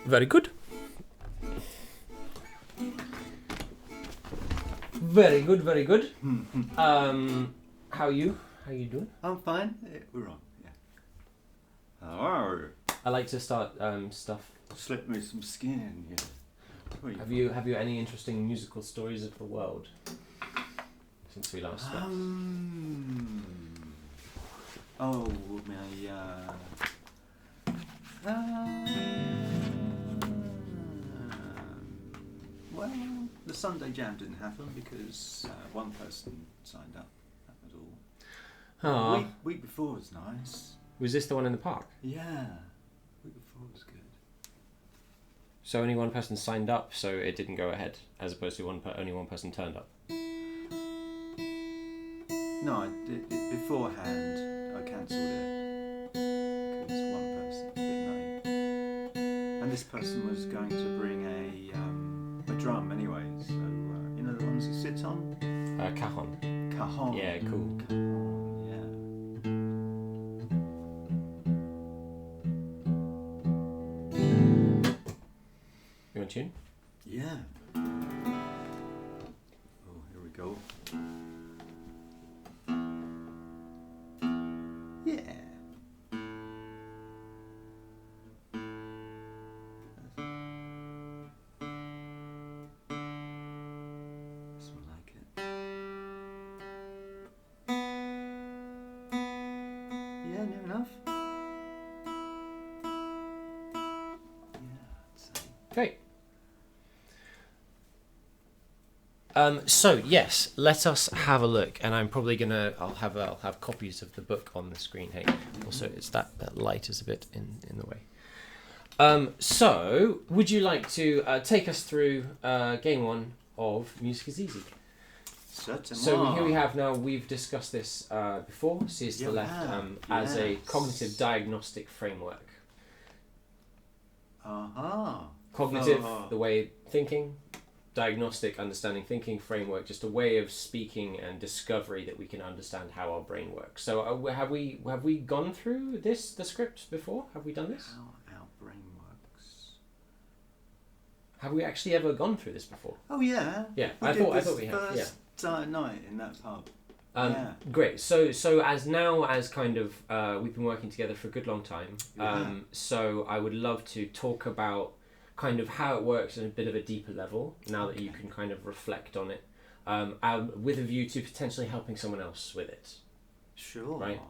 Very good. Very good, very good. How are you? How are you doing? I'm fine. We're on. Yeah. Hello. I like to start stuff. Slip me some skin. Yeah. Have you any interesting musical stories of the world since we last spoke? Oh my. Well, the Sunday Jam didn't happen because one person signed up. That was all. Week before was nice. Was this the one in the park? Yeah. Week before was good. So only one person signed up, so it didn't go ahead, as opposed to only one person turned up. No, I did it beforehand. I cancelled it because one person didn't know. And this person was going to bring a drum anyway. So you know the ones you sit on. Cajon. Cajon. Yeah, cool. Cajon. Yeah. You want a tune? Yeah. Oh, here we go. Yeah. Something like it. Yeah, near enough. Yeah, I'd say. Great. So yes, let us have a look, and I'm probably I'll have copies of the book on the screen. Hey, also it's that light is a bit in the way. So would you like to take us through game one of Music is Easy? Certainly. So here we have now. We've discussed this before. See to the left as a cognitive diagnostic framework. Cognitive, the way thinking. Diagnostic, understanding thinking, framework, just a way of speaking and discovery that we can understand how our brain works. So have we gone through the script before? Have we done this? How our brain works. Have we actually ever gone through this before? Oh yeah. Yeah, I thought we had. Yeah. First night in that pub. Great. So as kind of we've been working together for a good long time. So I would love to talk about kind of how it works at a bit of a deeper level now that you can kind of reflect on it, with a view to potentially helping someone else with it. Sure. Right.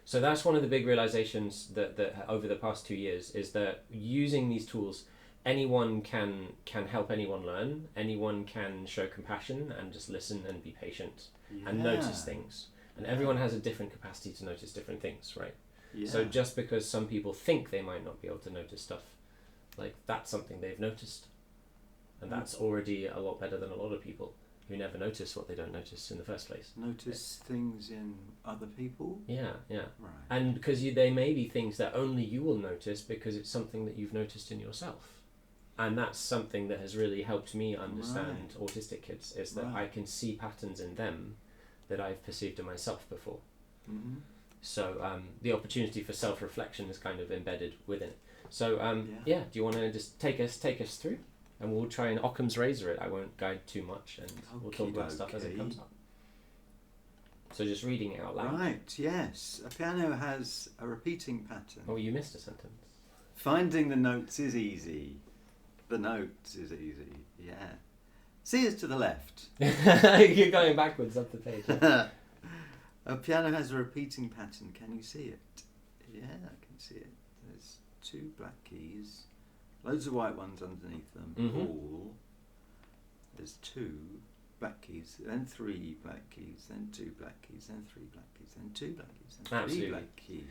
So that's one of the big realizations that over the past 2 years is that using these tools, anyone can help anyone learn. Anyone can show compassion and just listen and be patient and notice things. And everyone has a different capacity to notice different things, right? Yeah. So just because some people think they might not be able to notice stuff, like that's something they've noticed, and that's already a lot better than a lot of people who never notice what they don't notice in the first place. Notice things in other people. Yeah. Right. And because they may be things that only you will notice because it's something that you've noticed in yourself, and that's something that has really helped me understand autistic kids. Is that I can see patterns in them that I've perceived in myself before. Mm-hmm. So the opportunity for self-reflection is kind of embedded within it. So do you want to just take us through, and we'll try and Occam's razor it. I won't guide too much, and we'll talk about stuff as it comes up. So just reading it out loud. Right. Yes. A piano has a repeating pattern. Oh, you missed a sentence. Finding the notes is easy. The notes is easy. Yeah. See us to the left. You're going backwards up the page. Yeah. A piano has a repeating pattern. Can you see it? Yeah, I can see it. There's 2 black keys, loads of white ones underneath them. All. There's 2 black keys, then 3 black keys, then 2 black keys, then 3 black keys, then 2 black keys, then 3 black keys.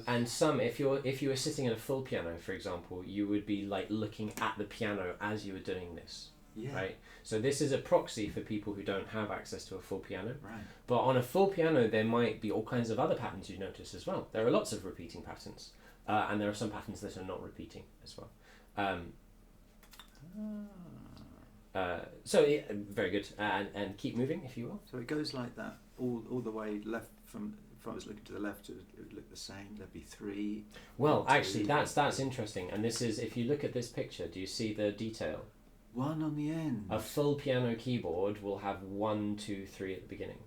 And some, if you were sitting at a full piano, for example, you would be like looking at the piano as you were doing this. Yeah. Right. So this is a proxy for people who don't have access to a full piano. Right. But on a full piano, there might be all kinds of other patterns you notice as well. There are lots of repeating patterns, and there are some patterns that are not repeating as well. So very good, and keep moving if you will. So it goes like that all the way left from if I was looking to the left, it would look the same. There'd be 3. Well, 2, actually, that's interesting. And this is, if you look at this picture, do you see the detail? 1 on the end. A full piano keyboard will have 1, 2, 3 at the beginning.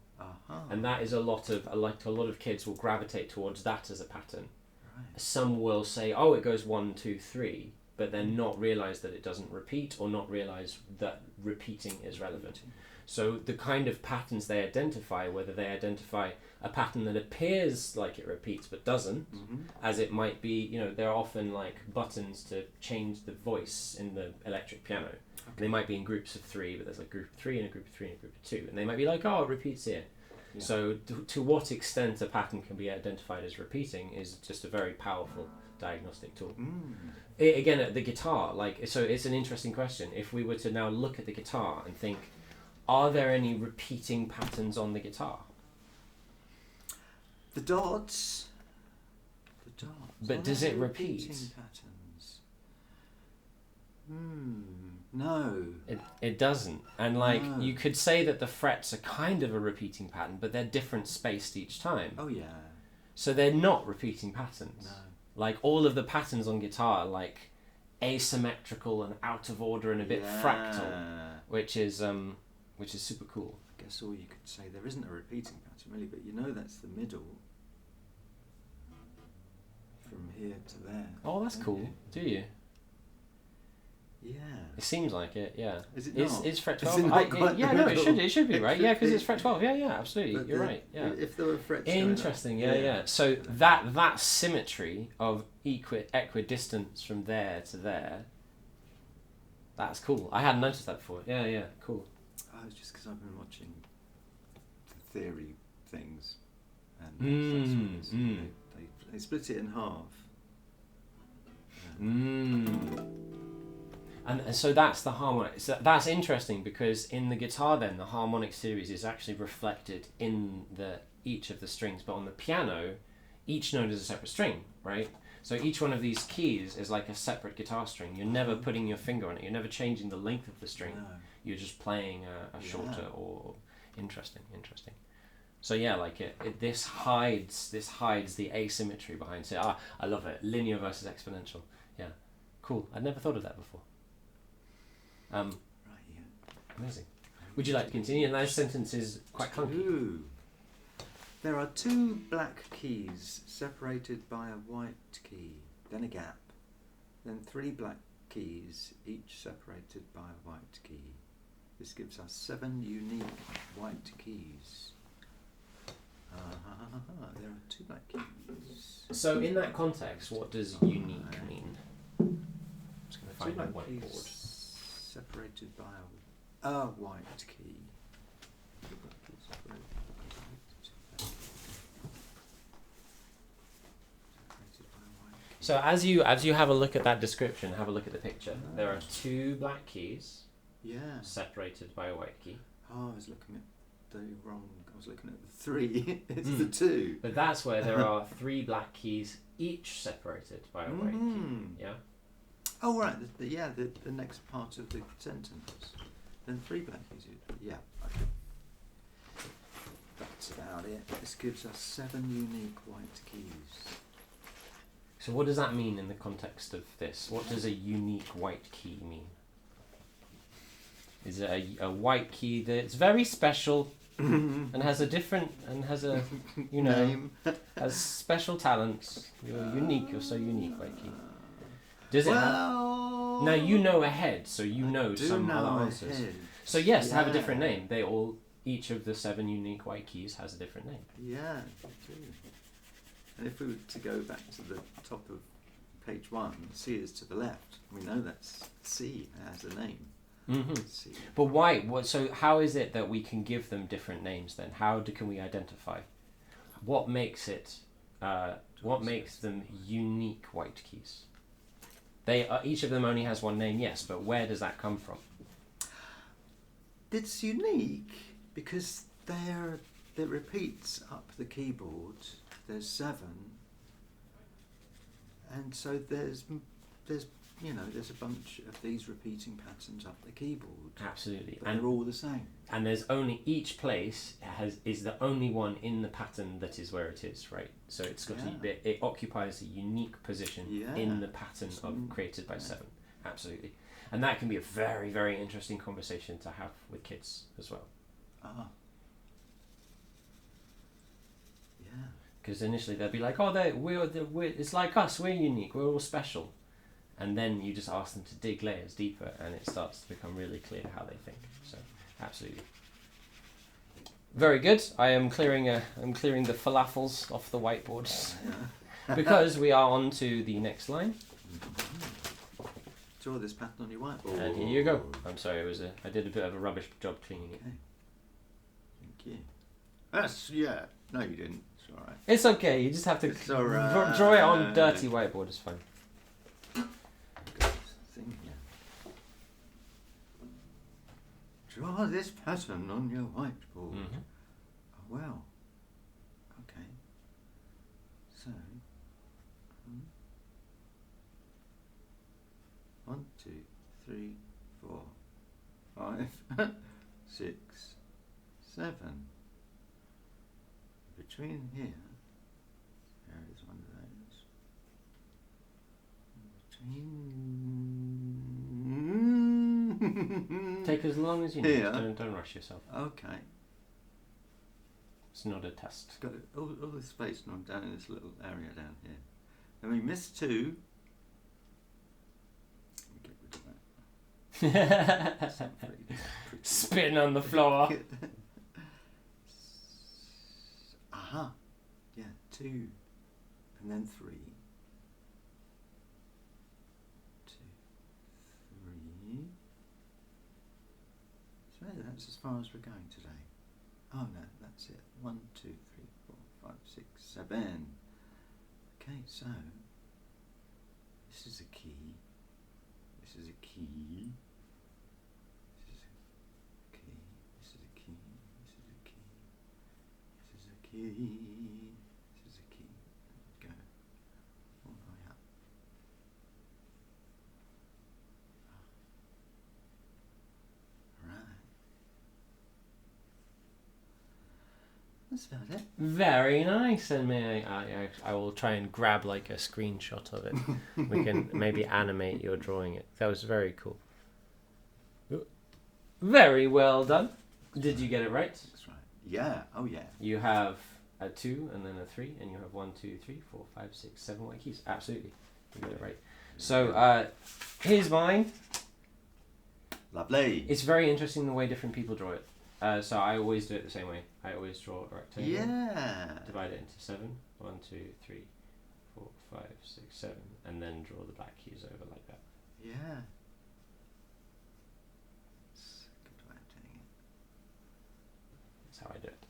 And that is a lot of kids will gravitate towards that as a pattern. Right. Some will say, oh, it goes 1, 2, 3, but then not realise that it doesn't repeat, or not realise that repeating is relevant. So the kind of patterns they identify, whether they identify a pattern that appears like it repeats but doesn't, as it might be, you know, there are often like buttons to change the voice in the electric piano. Okay. They might be in groups of 3, but there's like group of 3 and a group of 3 and a group of 2, and they might be like, oh, it repeats here. Yeah. So to what extent a pattern can be identified as repeating is just a very powerful diagnostic tool. Again, at the guitar, so it's an interesting question. If we were to now look at the guitar and think, are there any repeating patterns on the guitar? The dots. But does it repeat? Repeating patterns. No. It doesn't. And no. You could say that the frets are kind of a repeating pattern, but they're different spaced each time. Oh yeah. So they're not repeating patterns. No. Like all of the patterns on guitar, like asymmetrical and out of order and a bit fractal, which is super cool. I guess all you could say, there isn't a repeating pattern really, but you know that's the middle from here to there. Oh, that's cool. You? Do you? Yeah. It seems like it, yeah. Is it not? Is fret 12? Is it not yeah, no, it should be, right? Yeah, because it's fret 12. Yeah, absolutely. But you're right. Yeah. If there were frets. Interesting. Yeah. So that symmetry of equidistance from there to there, that's cool. I hadn't noticed that before. Yeah, cool. Oh, it's just because I've been watching the theory things, and they split it in half. And so that's the harmonic. So that's interesting, because in the guitar then the harmonic series is actually reflected in each of the strings, but on the piano each note is a separate string, right? So each one of these keys is like a separate guitar string. You're never putting your finger on it. You're never changing the length of the string. No. You're just playing a shorter or interesting. So yeah, this hides the asymmetry behind it. I love it. Linear versus exponential. Yeah, cool. I'd never thought of that before. Right, yeah. Amazing. Would you like to continue? And that sentence is quite clunky. There are 2 black keys separated by a white key, then a gap, then 3 black keys, each separated by a white key. This gives us 7 unique white keys. There are 2 black keys. So in that context, what does unique mean? I'm just going to find a whiteboard. Separated by a white key. So as you have a look at that description, have a look at the picture. There are 2 black keys. Yeah. Separated by a white key. Oh, I was looking at the the 3. It's the 2. But that's where there are 3 black keys, each separated by a white key. Yeah. Oh right, the next part of the sentence. Then 3 black keys. Yeah. Okay. That's about it. This gives us 7 unique white keys. So what does that mean in the context of this? What does a unique white key mean? Is it a white key that's very special and has a name, has special talents? You're unique. You're so unique, white key. Does it have? Now you know ahead, so you know some other answers. So yes, have a different name. Each of the 7 unique white keys has a different name. Yeah, they do. And if we were to go back to the top of page 1, C is to the left. We know that's C as a name. C. But why? So how is it that we can give them different names then? How can we identify? What makes it? What makes them unique white keys? Each of them only has one name, yes, but where does that come from? It's unique because it repeats up the keyboard. There's 7, and so there's there's a bunch of these repeating patterns up the keyboard. Absolutely. And they're all the same. And there's only, each place is the only one in the pattern that is where it is, right? So it's got it occupies a unique position in the pattern created by 7. Absolutely. And that can be a very, very interesting conversation to have with kids as well. Ah. Yeah. Because initially they'll be like, oh, it's like us, we're unique, we're all special. And then you just ask them to dig layers deeper, and it starts to become really clear how they think. So, absolutely. Very good. I am clearing the falafels off the whiteboard because we are on to the next line. Draw this pattern on your whiteboard. And here you go. I'm sorry, I did a bit of a rubbish job cleaning it. Thank you. No, you didn't. It's all right. It's okay. You just have to draw it on dirty whiteboard. It's fine. Draw this pattern on your whiteboard. Mm-hmm. Oh, well. Okay. So, 1, 2, 3, 4, 5, 6, 7. Between here, there is one of those. Take as long as you need. Don't rush yourself. Okay. It's not a test. It's got all this space now down in this little area down here. And we missed 2. Get rid of that. Spitting on the floor. Aha. Yeah, 2. And then 3. 2, 3. So that's as far as we're going today. Oh no, that's it. 1, 2, 3, 4, 5, 6, 7. Okay, so this is a key. This is a key. This is a key. This is a key. This is a key. This is a key. This is a key. Go all the way up. Right. That's about it. Very nice, and I will try and grab like a screenshot of it. We can maybe animate your drawing it. That was very cool. Very well done. Did you get it right? That's right. Yeah. Oh yeah. You have a 2 and then a 3, and you have 1, 2, 3, 4, 5, 6, 7 white keys. Absolutely, you got it right. So here's mine. Lovely. It's very interesting the way different people draw it. So I always do it the same way. I always draw a rectangle. Yeah. Divide it into 7. 1, 2, 3, 4, 5, 6, 7, and then draw the black keys over like that. Yeah. It's a good way of doing it. That's how I do it.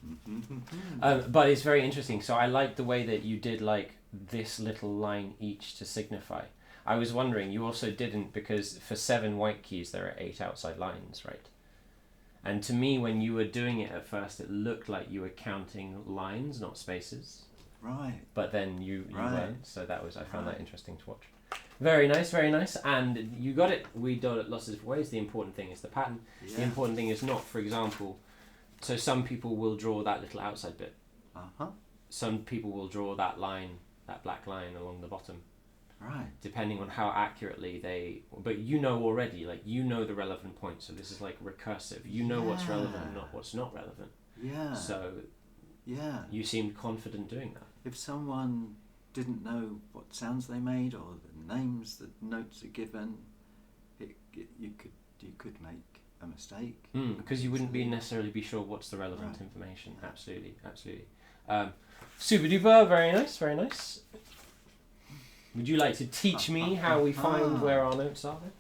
Mm-hmm. But it's very interesting. So I like the way that you did like this little line each to signify. I was wondering, you also didn't, because for 7 white keys there are 8 outside lines, right? And to me, when you were doing it at first, it looked like you were counting lines, not spaces. Right. But then you weren't, so I found that interesting to watch. Very nice, very nice. And you got it. We do it lots of different ways. The important thing is the pattern. Yeah. The important thing is not, for example, so some people will draw that little outside bit. Uh-huh. Some people will draw that line, that black line along the bottom. Right. Depending on how accurately but you know already, like you know the relevant points. So this is like recursive. You know what's relevant and not what's not relevant. Yeah. So you seemed confident doing that. If someone didn't know what sounds they made or the names the notes are given, you could make a mistake. Because you wouldn't necessarily be sure what's the relevant information. Absolutely, absolutely. Super duper, very nice, very nice. Would you like to teach me how we find where our notes are then?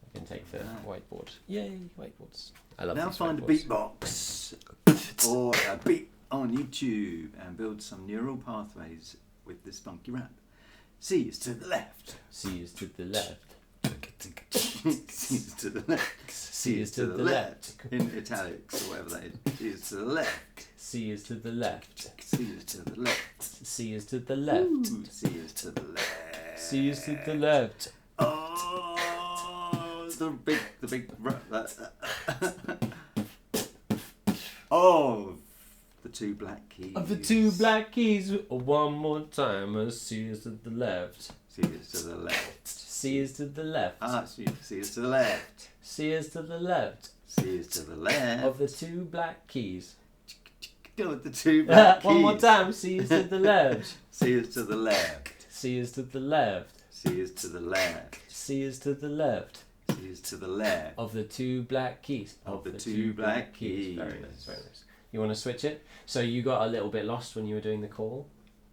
I can take the whiteboard. Yay, whiteboards. I love now these find whiteboards. a beatbox or a beat on YouTube and build some neural pathways with this funky rap. C is to the left. C is to the left. C is to the left. C is to the left. In italics or whatever that is. C is to the left. C is to the left. C is to the left. C is to the left. Ooh, C is to the left. C is to the left. Oh, the big of the two black keys. Of the two black keys. One more time. C is to the left. C is to the left. C is to the left. C is to the left. C is to the left. C is to the left. Of the two black keys. Of the two black keys. One more time. C is to the left. C is to the left. C is to the left. C is to the left. C is to the left. C is to the left. Of the two black keys. Of the two black keys. Very nice, very nice. You want to switch it? So you got a little bit lost when you were doing the call.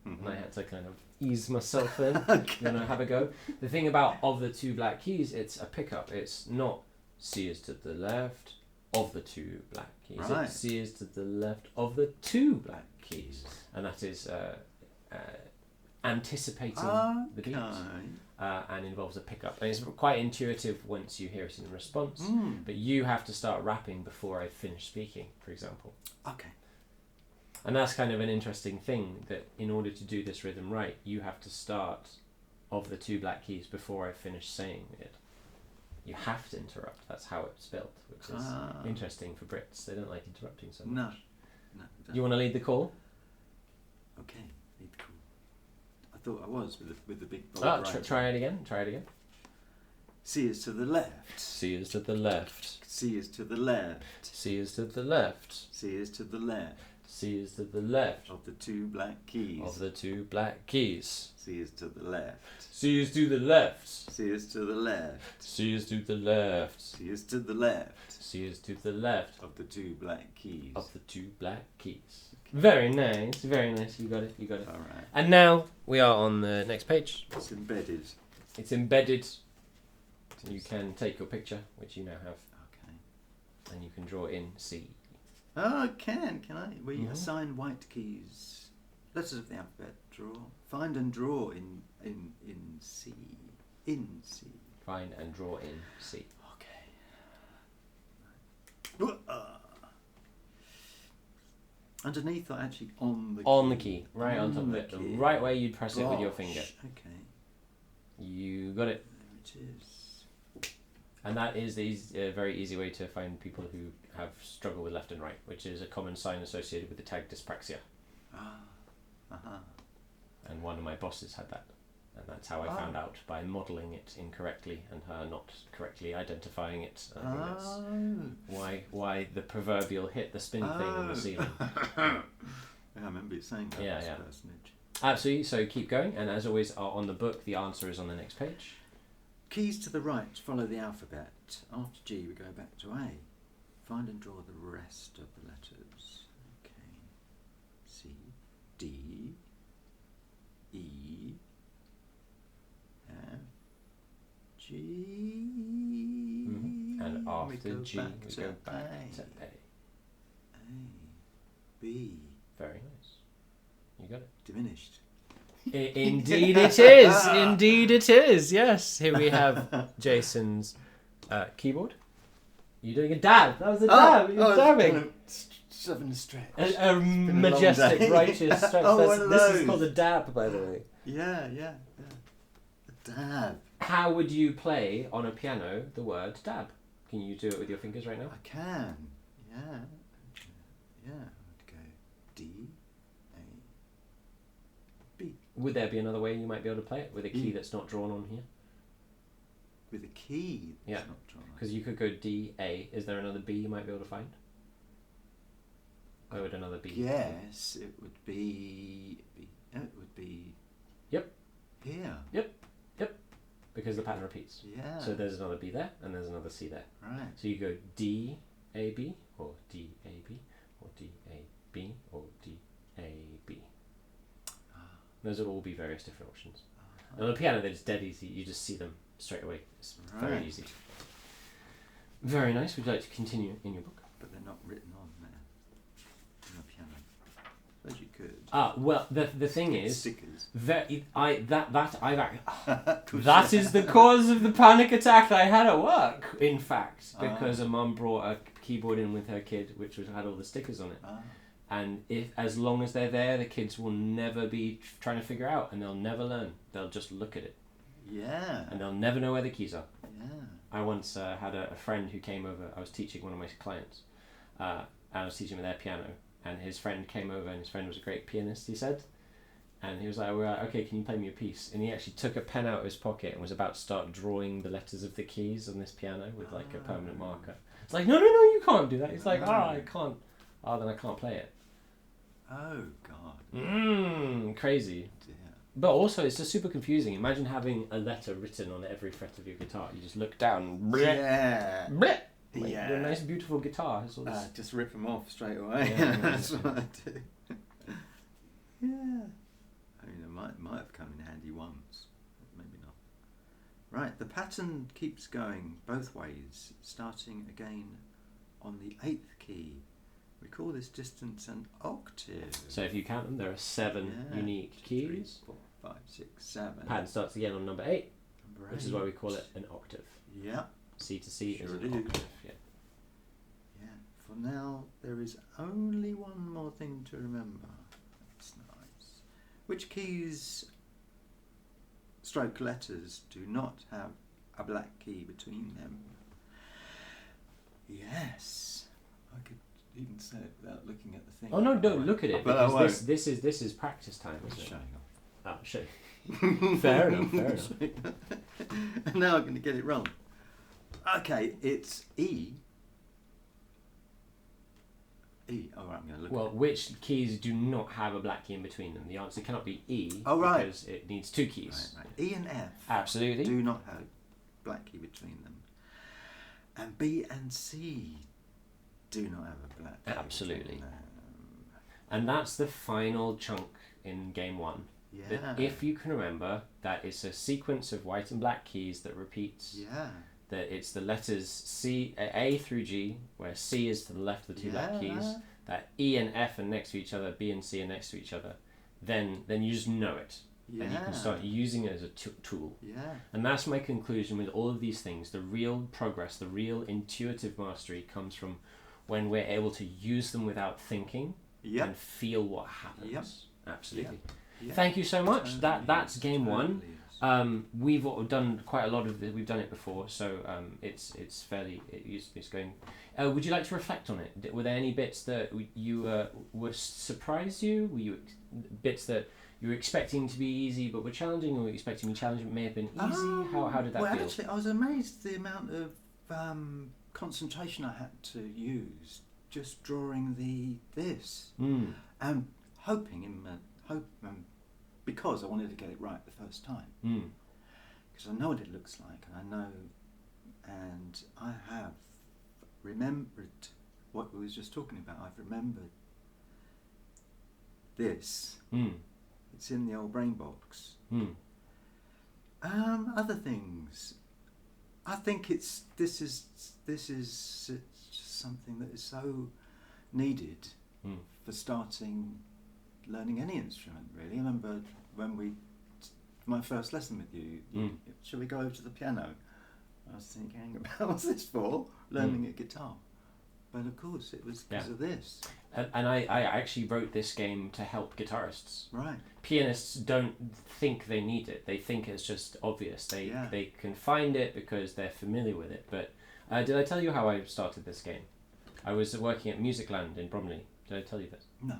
Mm-hmm. And I had to kind of ease myself in. Okay. You know, have a go. The thing about of the two black keys, it's a pickup. It's not C is to the left of the two black keys. Right. It's C is to the left of the two black keys. And that is anticipating the beat. And involves a pickup. And it's quite intuitive once you hear it in response. But you have to start rapping before I finish speaking, for example. Okay. And that's kind of an interesting thing, that in order to do this rhythm right, you have to start of the two black keys before I finish saying it. You have to interrupt. That's how it's built, which is interesting for Brits. They don't like interrupting so much. No. You want to lead the call? Okay, lead the call. I thought I was with the big bold Try it again. Try it again. C is to the left. C is to the left. C is to the left. C is to the left. C is to the left. C is to the left. Of the two black keys. Of the two black keys. C is to the left. C is to the left. C is to the left. C is to the left. C is to the left. C is to the left. Of the two black keys. Of the two black keys. Very nice, very nice. You got it, you got it. All right. And now we are on the next page. It's embedded. It's embedded. You can take your picture, which you now have. Okay. And you can draw in C. Oh, I can I? We assign white keys. Letters of the alphabet. Draw. Find and draw in C. In C. Find and draw in C. Okay. Underneath or actually on the key? On the key. Right on top of it. The right way you'd press it with your finger. Okay. You got it. There it is. And that is a very easy way to find people who have struggle with left and right, which is a common sign associated with the tag dyspraxia. And one of my bosses had that. And that's how I found out, by modelling it incorrectly and her not correctly identifying it. I think that's why the proverbial hit the spin thing on the ceiling. Yeah, I remember you saying that. Yeah. Absolutely, so keep going, and as always on the book, the answer is on the next page. Keys to the right follow the alphabet. After G we go back to A. Find and draw the rest of the letters. Okay. C, D, E, F, G. And after G we go back to A. A, B. Very nice. You got it. Diminished. Indeed it is. Indeed it is. Yes. Here we have Jason's keyboard. You're doing a dab. That was a dab. You're dabbing. Seven stretch. A majestic, righteous stretch. This is called a dab, by the way. Yeah. A dab. How would you play on a piano the word dab? Can you do it with your fingers right now? I can. Yeah. I'd go D, A, B. Would there be another way you might be able to play it with a key that's not drawn on here? With a key that's not drawn on. Because you could go D, A. Is there another B you might be able to find? Where would another B? Yes, it would be. It would be. Yep. Here. Yep. Because the pattern repeats. Yeah. So there's another B there, and there's another C there. Right. So you go D, A, B, or D, A, B, or D, A, B, or D, A, B. Those would all be various different options. And on the piano, they're just dead easy. You just see them straight away. It's very easy. Very nice. Would you like to continue in your book? But they're not written on there. On the piano. As you could. Well, the thing is, stickers. that is the cause of the panic attack I had at work. In fact, because a mum brought a keyboard in with her kid, which had all the stickers on it. And as long as they're there, the kids will never be trying to figure out, and they'll never learn. They'll just look at it. Yeah. And they'll never know where the keys are. Yeah. I once had a friend who came over. I was teaching one of my clients, and I was teaching him their piano. And his friend came over, and his friend was a great pianist, he said. And he was like, okay, can you play me a piece? And he actually took a pen out of his pocket and was about to start drawing the letters of the keys on this piano with like a permanent marker. It's like, no, you can't do that. He's like, I can't. Oh, then I can't play it. Oh, God. Crazy. Dear. But also, it's just super confusing. Imagine having a letter written on every fret of your guitar. You just look down. Yeah. Bleh. Like, a nice, beautiful guitar. Has all this... just rip them off straight away. Yeah, that's what I do. Yeah. I mean, it might have come in handy once, maybe not. Right, the pattern keeps going both ways, starting again on the 8th key. We call this distance an octave. So if you count them, there are 7 unique keys. 3, 4, 5, 6, 7. Pattern starts again on number 8, Number which 8. is why we call it an octave. Yeah. C to C Sure is an do. octave. Yeah. Yeah. For now, there is only one more thing to remember. That's nice. Which keys, stroke letters, do not have a black key between them? Yes. I could even say it without looking at the thing. Oh no! Don't look at it, But because this is practice time, isn't it? Showing Oh, show. Fair enough. Fair enough. And now I'm going to get it wrong. Okay, it's E. E. All right, I'm going to look. Well, which keys do not have a black key in between them? The answer cannot be E. Oh, right. Because it needs 2 keys. Right. E and F. Absolutely. Do not have a black key between them. And B and C do not have a black key. Absolutely. between them. And that's the final chunk in game 1. Yeah. That if you can remember that it's a sequence of white and black keys that repeats. Yeah. That it's the letters C, A through G, where C is to the left of the 2 black keys. That E and F are next to each other, B and C are next to each other. Then you just know it. Yeah. And you can start using it as a tool. Yeah. And that's my conclusion with all of these things. The real progress, the real intuitive mastery comes from when we're able to use them without thinking and feel what happens. Yep. Absolutely. Yep. Yep. Thank you so much. Totally That's game 1. Totally We've done quite a lot of it. We've done it before, so it's fairly it's going. Would you like to reflect on it? Were there any bits that you were surprised you? Were you bits that you were expecting to be easy but were challenging, or were you expecting to be challenging but may have been easy? How did that feel? Well, actually, I was amazed the amount of concentration I had to use just drawing this and hoping because I wanted to get it right the first time. Because I know what it looks like, and I have remembered what we was just talking about. I've remembered this. It's in the old brain box. Other things. I think this is just something that is so needed for starting learning any instrument, really. I remember when my first lesson with you, shall we go over to the piano? I was thinking about what's this for? Learning a guitar. But of course it was because of this. And I actually wrote this game to help guitarists. Right. Pianists don't think they need it. They think it's just obvious. They can find it because they're familiar with it. But did I tell you how I started this game? I was working at Musicland in Bromley. Did I tell you this? No.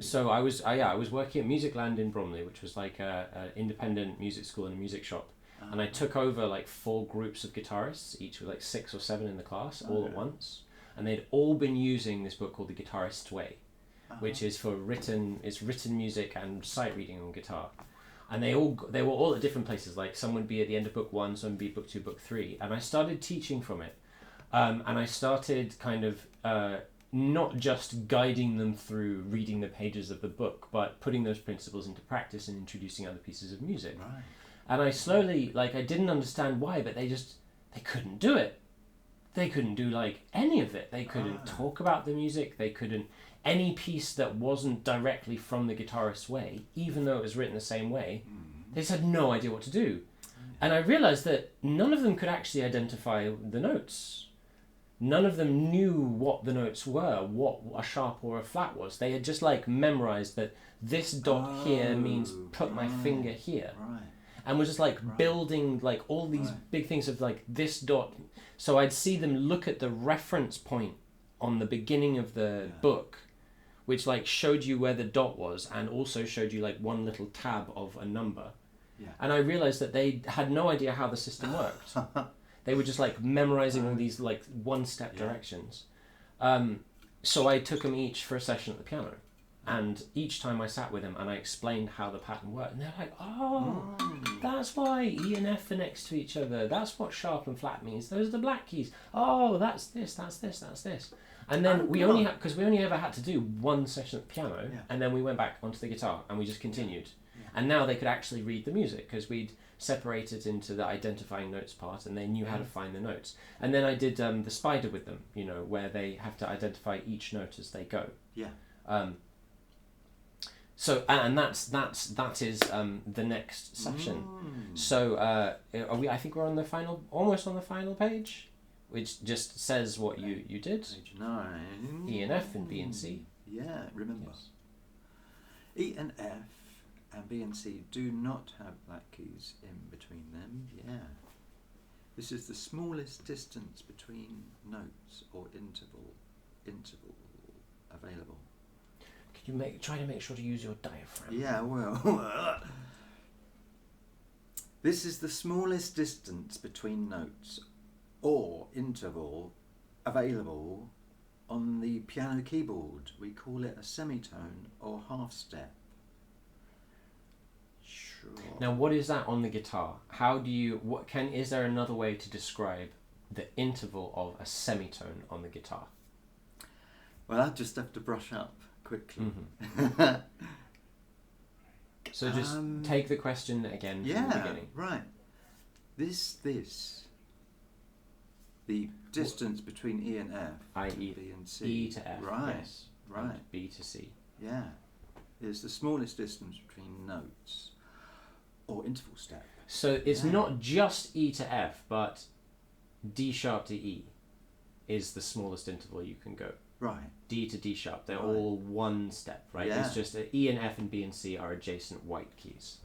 So I was working at Musicland in Bromley, which was like an independent music school and a music shop. And I took over like 4 groups of guitarists, each with like 6 or 7 in the class, all at once. And they'd all been using this book called The Guitarist's Way, which is for written music and sight reading on guitar. And they were all at different places. Like some would be at the end of book 1, some would be book 2, book 3. And I started teaching from it. And I started kind of not just guiding them through reading the pages of the book, but putting those principles into practice and introducing other pieces of music. Right. And I slowly, I didn't understand why, but they couldn't do it. They couldn't do any of it. They couldn't talk about the music. They couldn't, any piece that wasn't directly from the Guitarist's Way, even though it was written the same way, they just had no idea what to do. And I realized that none of them could actually identify the notes. None of them knew what the notes were, what a sharp or a flat was. They had just memorized that this dot here means put my finger here. Right. and was just like building like all these big things of like this dot. So I'd see them look at the reference point on the beginning of the book, which like showed you where the dot was and also showed you like one little tab of a number. Yeah. And I realized that they had no idea how the system worked. They were just like memorizing all these like one-step directions. So I took them each for a session at the piano. And each time I sat with them and I explained how the pattern worked. And they're like, oh, that's why E and F are next to each other. That's what sharp and flat means. Those are the black keys. Oh, that's this, that's this, that's this. And then we only ever had to do one session at the piano, and then we went back onto the guitar and we just continued. And now they could actually read the music because we'd separated into the identifying notes part, and they knew how to find the notes. And then I did the spider with them, you know, where they have to identify each note as they go. Yeah. So and that is the next section. So I think we're on the almost on the final page, which just says what you did. Page 9. E and F and B and C. Yeah, remember. Yes. E and F and B and C do not have black keys in between them. Yeah. This is the smallest distance between notes or interval available. Can you try to make sure to use your diaphragm? Yeah, well. This is the smallest distance between notes or interval available on the piano keyboard. We call it a semitone or half step. Sure. Now, what is that on the guitar? Is there another way to describe the interval of a semitone on the guitar? Well, I just have to brush up quickly. So just take the question again from the beginning. Right. The distance between E and F, i.e. B and C. E to F, right, yes. Right. And B to C. Yeah. Is the smallest distance between notes or interval step. So it's not just E to F, but D sharp to E is the smallest interval you can go. Right. D to D sharp, they're all one step, right? Yeah. It's just that E and F and B and C are adjacent white keys.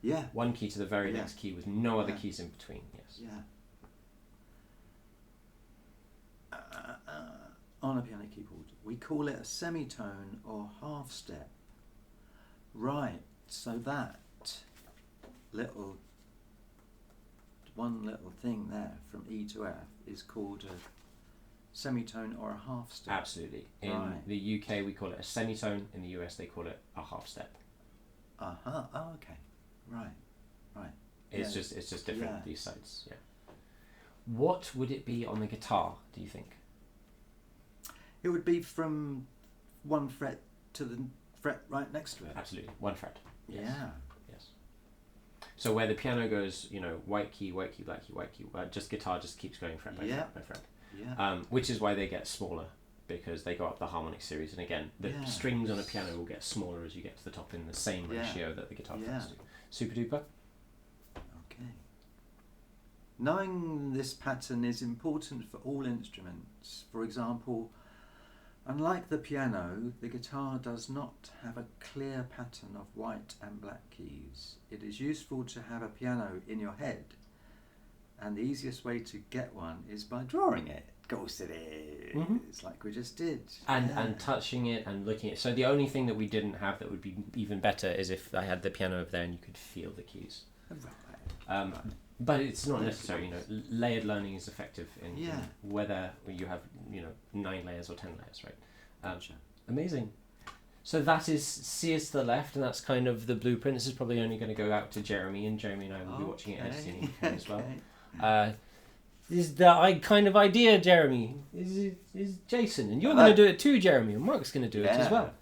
Yeah. One key to the very next key with no other keys in between, yes. Yeah. On a piano keyboard, we call it a semitone or half step. Right, so that one little thing there from E to F is called a semitone or a half step. Absolutely. In the UK we call it a semitone, in the US they call it a half step. Oh, okay. Right. It's just different, these sides, yeah. What would it be on the guitar, do you think? It would be from one fret to the fret right next to it. Absolutely, one fret. Yes. Yeah. Yes. So where the piano goes, you know, white key, black key, white key, guitar just keeps going fret by fret by fret. Yeah. Which is why they get smaller, because they go up the harmonic series, and again, the strings on a piano will get smaller as you get to the top in the same ratio that the guitar frets do. Super duper. Okay. Knowing this pattern is important for all instruments. For example, unlike the piano, the guitar does not have a clear pattern of white and black keys. It is useful to have a piano in your head, and the easiest way to get one is by drawing it. Of course it is. It's like we just did. And touching it and looking at it. So the only thing that we didn't have that would be even better is if I had the piano over there and you could feel the keys. Right. But it's not necessary, you know. Layered learning is effective in whether you have, 9 layers or 10 layers, right? Gotcha. Amazing. So that is C is to the left, and that's kind of the blueprint. This is probably only going to go out to Jeremy, and Jeremy and I will be watching it editing as well. Is the kind of idea, Jeremy, is Jason, and you're going to do it too, Jeremy, and Mark's going to do it as well.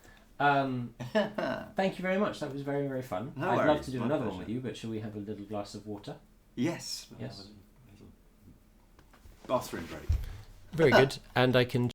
Thank you very much. That was very, very fun. I'd love to do another one with you, but shall we have a little glass of water? Yes. Yes. A little bathroom break. Very good. And I can